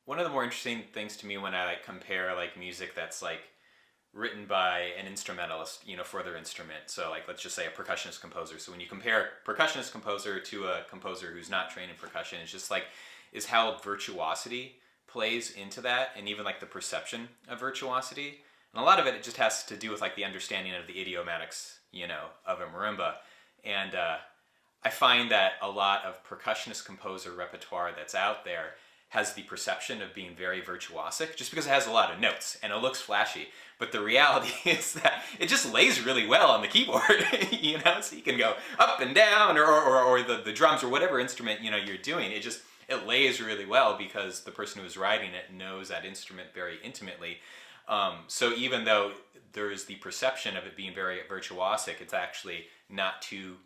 one of the more interesting things to me when I like compare like music that's like written by an instrumentalist, for their instrument. So like let's just say a percussionist composer. So when you compare a percussionist composer to a composer who's not trained in percussion, it's just like is how virtuosity plays into that, and even like the perception of virtuosity. And a lot of it just has to do with like the understanding of the idiomatics, of a marimba. And I find that a lot of percussionist composer repertoire that's out there has the perception of being very virtuosic just because it has a lot of notes and it looks flashy. But the reality is that it just lays really well on the keyboard, so you can go up and down or the drums or whatever instrument, you're doing. It lays really well because the person who is writing it knows that instrument very intimately. So even though there's the perception of it being very virtuosic, it's actually not too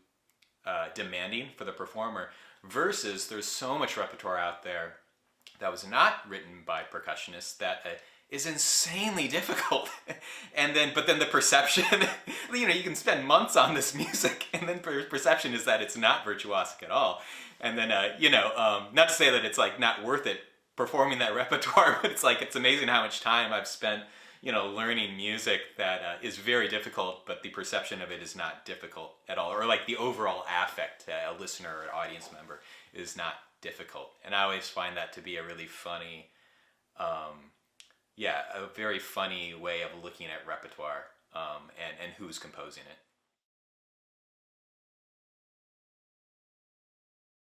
demanding for the performer, versus there's so much repertoire out there that was not written by percussionists that is insanely difficult. But then the perception, you can spend months on this music, and then perception is that it's not virtuosic at all. And then, not to say that it's like not worth it performing that repertoire, but it's amazing how much time I've spent, learning music that is very difficult, but the perception of it is not difficult at all, or like the overall affect to a listener or an audience member is not difficult. And I always find that to be a really funny, a very funny way of looking at repertoire, and who's composing it.